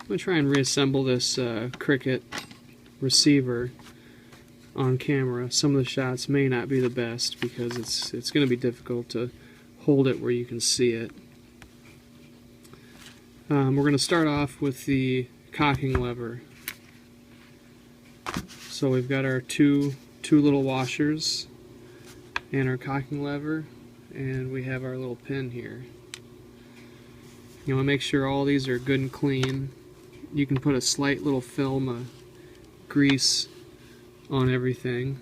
I'm going to try and reassemble this Cricket receiver on camera. Some of the shots may not be the best because it's going to be difficult to hold it where you can see it. We're going to start off with the cocking lever. So we've got our two little washers and our cocking lever, and we have our little pin here. You want to make sure all these are good and clean. You can put a slight little film of grease on everything.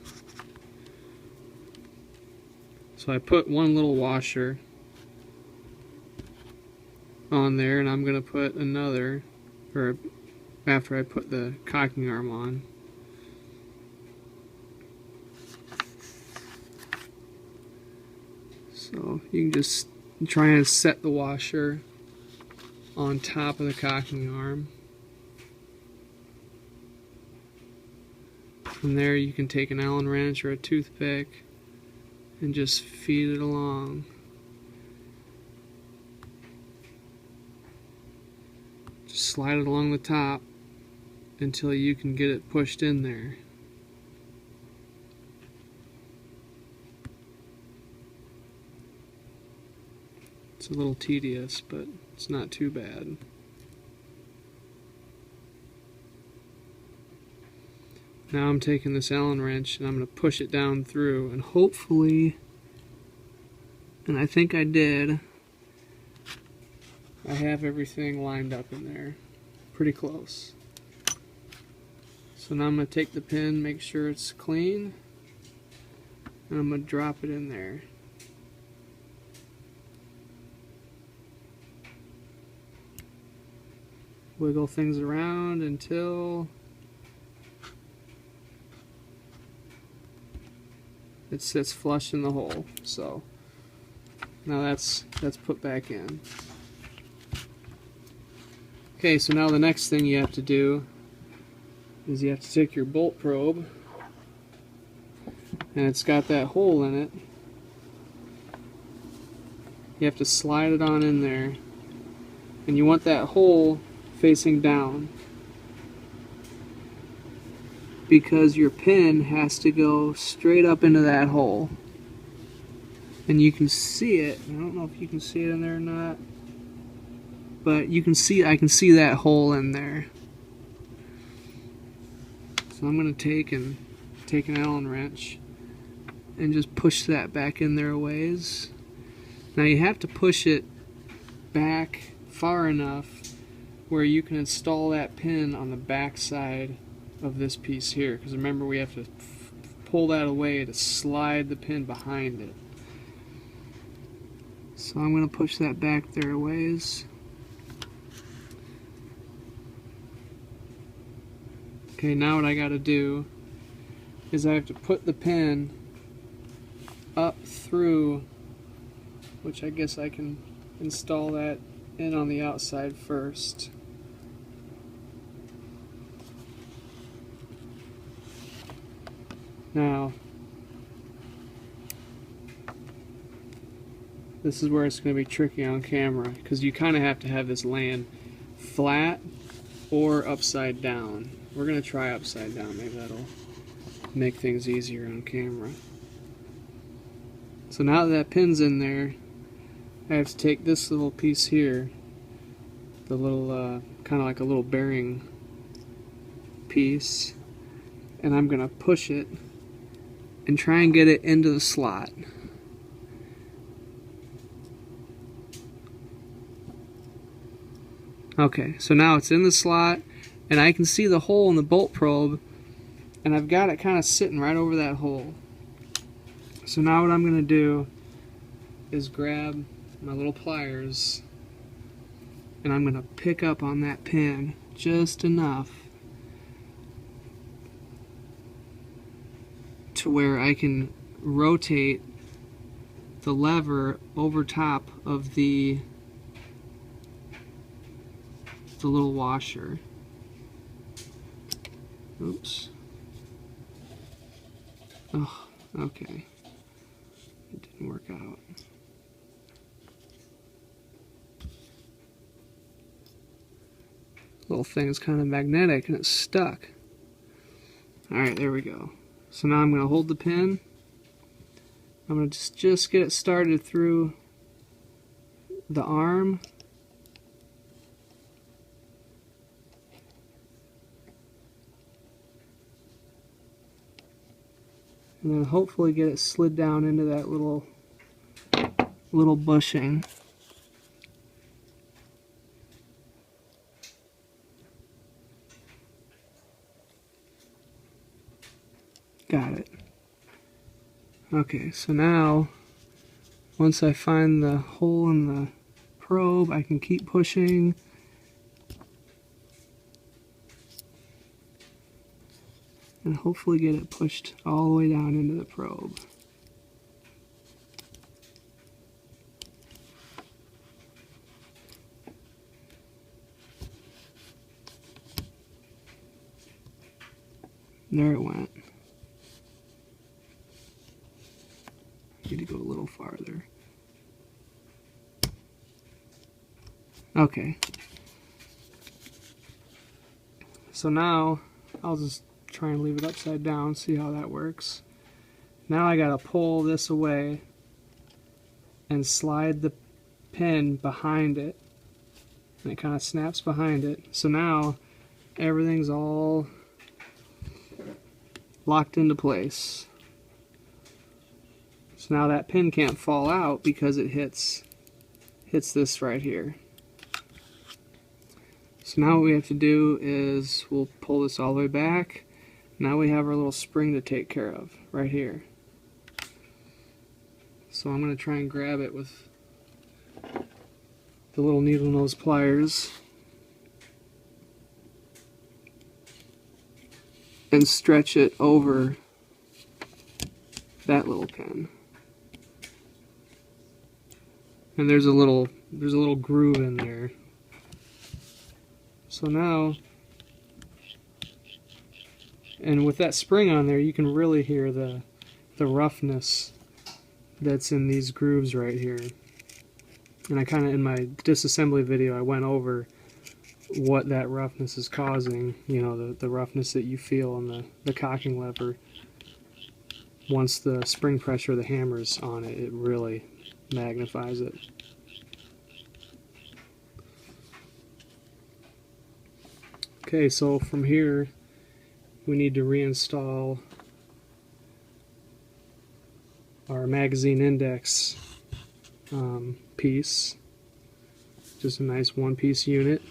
So I put one little washer on there, and I'm going to put another, or after I put the cocking arm on. So you can just try and set the washer on top of the cocking arm. From there you can take an Allen wrench or a toothpick and just feed it along. Just slide it along the top until you can get it pushed in there. It's a little tedious, but it's not too bad. Now I'm taking this Allen wrench and I'm going to push it down through, and hopefully, and I think I did, I have everything lined up in there. Pretty close. So now I'm going to take the pin, make sure it's clean, and I'm going to drop it in there. Wiggle things around until it sits flush in the hole. So now that's put back in. Okay, so now the next thing you have to do is you have to take your bolt probe, and it's got that hole in it. You have to slide it on in there, and you want that hole facing down because your pin has to go straight up into that hole, and you can see it. I don't know if you can see it in there or not, but you can see, I can see that hole in there. So I'm going to take an Allen wrench and just push that back in there a ways. Now you have to push it back far enough where you can install that pin on the back side of this piece here, because remember we have to pull that away to slide the pin behind it. So I'm going to push that back there a ways. Okay, now what I got to do is I have to put the pin up through, which I guess I can install that in on the outside first. Now, this is where it's going to be tricky on camera, because you kind of have to have this laying flat or upside down. We're going to try upside down, maybe that'll make things easier on camera. So now that pin's in there, I have to take this little piece here, the little, kind of like a little bearing piece, and I'm going to push it and try and get it into the slot. Okay, so now it's in the slot, and I can see the hole in the bolt probe, and I've got it kind of sitting right over that hole. So now what I'm going to do is grab my little pliers, and I'm going to pick up on that pin just enough to where I can rotate the lever over top of the little washer. Oops. Oh, okay. It didn't work out. little thing is kind of magnetic and it's stuck. Alright, there we go. So now I'm going to hold the pin. I'm going to just get it started through the arm. And then hopefully get it slid down into that little bushing. Got it. Okay, so now once I find the hole in the probe, I can keep pushing. And hopefully get it pushed all the way down into the probe. There it went. Need to go a little farther. Okay. So now I'll just try and leave it upside down, see how that works. Now I gotta pull this away and slide the pin behind it, and it kind of snaps behind it. So now everything's all locked into place. So now that pin can't fall out because it hits this right here. So now what we have to do is we'll pull this all the way back. Now we have our little spring to take care of right here. So I'm going to try and grab it with the little needle nose pliers and stretch it over that little pin. And there's a little groove in there. So now, and with that spring on there, you can really hear the roughness that's in these grooves right here. And I kind of, in my disassembly video, I went over what that roughness is causing. You know, the roughness that you feel on the cocking lever. Once the spring pressure of the hammer's on it, it really magnifies it. Okay, so from here we need to reinstall our magazine index piece. Just a nice one-piece unit.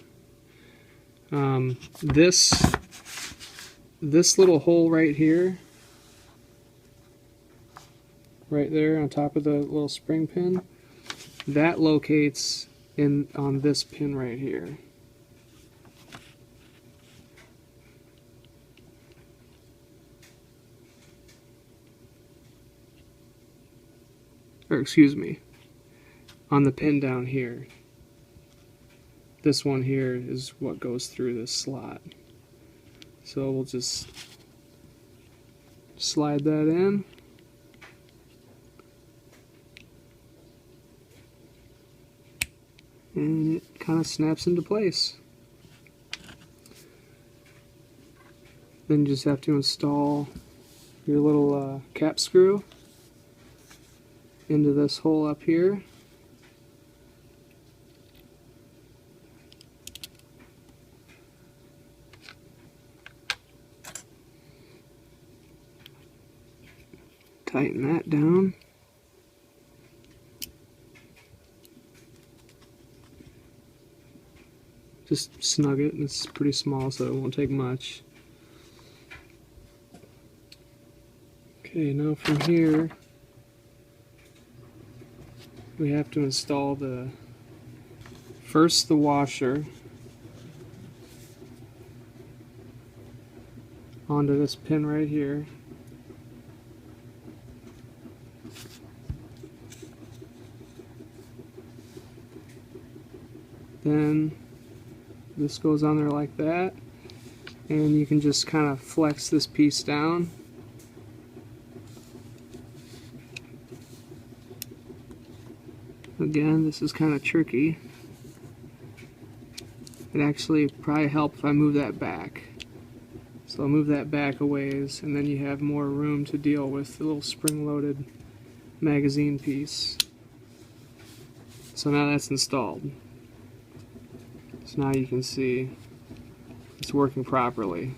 This little hole right here, right there on top of the little spring pin, that locates on this pin right here. Or excuse me, on the pin down here. This one here is what goes through this slot. So we'll just slide that in. And it kind of snaps into place. Then you just have to install your little cap screw into this hole up here. Tighten that down. Just snug it. It's pretty small, so it won't take much. Okay, now from here we have to install the washer onto this pin right here. Then this goes on there like that, and you can just kind of flex this piece down. Again, this is kind of tricky. It actually probably help if I move that back. So I'll move that back a ways, and then you have more room to deal with the little spring-loaded magazine piece. So now that's installed. So now you can see it's working properly.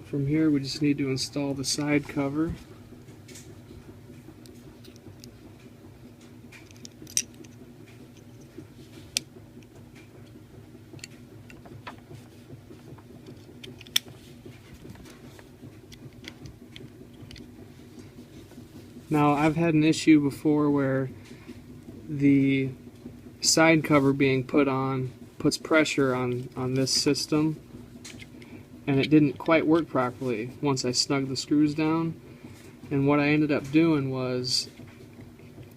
From here we just need to install the side cover. Now, I've had an issue before where the side cover being put on puts pressure on this system, and it didn't quite work properly once I snugged the screws down. And what I ended up doing was,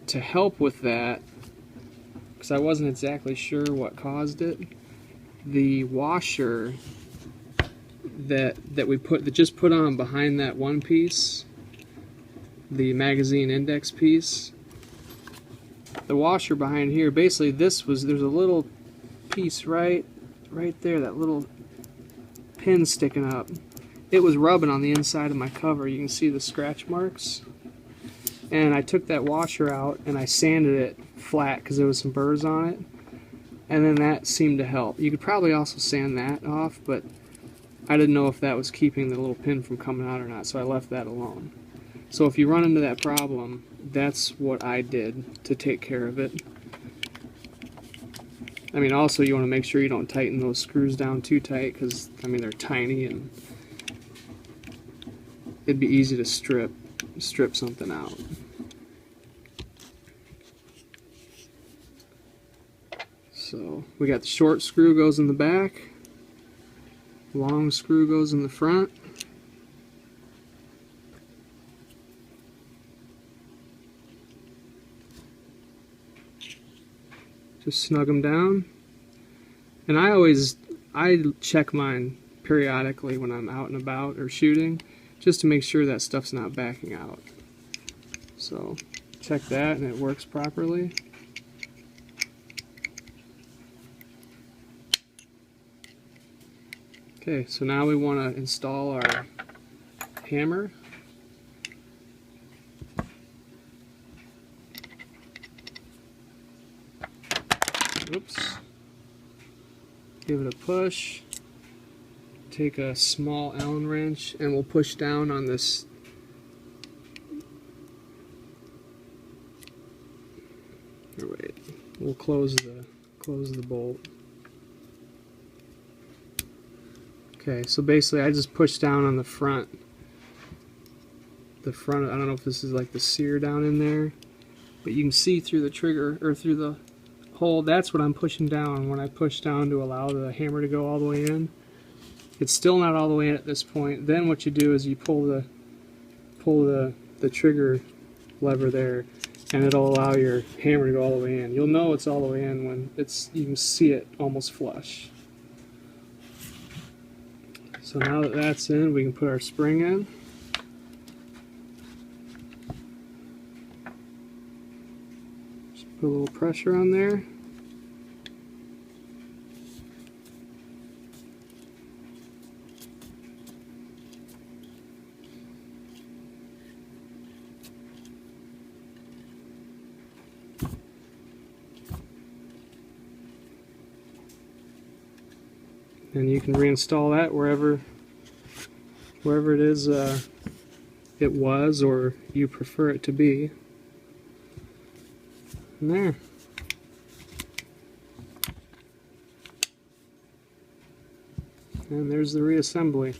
to help with that, because I wasn't exactly sure what caused it, the washer that we just put on behind that one piece, the magazine index piece, the washer behind here, basically there's a little piece right there, that little pin sticking up. It was rubbing on the inside of my cover. You can see the scratch marks. And I took that washer out and I sanded it flat because there was some burrs on it. And then that seemed to help. You could probably also sand that off, but I didn't know if that was keeping the little pin from coming out or not, so I left that alone. So if you run into that problem, that's what I did to take care of it. I mean, also you want to make sure you don't tighten those screws down too tight, because I mean they're tiny and it'd be easy to strip something out. So we got the short screw goes in the back, long screw goes in the front. Just snug them down. And I check mine periodically when I'm out and about or shooting, just to make sure that stuff's not backing out. So check that and it works properly. Okay, so now we want to install our hammer. Oops. Give it a push. Take a small Allen wrench and we'll push down on this. Or wait, we'll close the bolt. Okay, so basically I just push down on the front. I don't know if this is like the sear down in there, but you can see through the trigger or through the hole. That's what I'm pushing down when I push down to allow the hammer to go all the way in. It's still not all the way in at this point. Then what you do is you pull the trigger lever there, and it'll allow your hammer to go all the way in. You'll know it's all the way in when you can see it almost flush. So now that that's in, we can put our spring in. Just put a little pressure on there. And you can reinstall that wherever it is it was or you prefer it to be. And there. And there's the reassembly.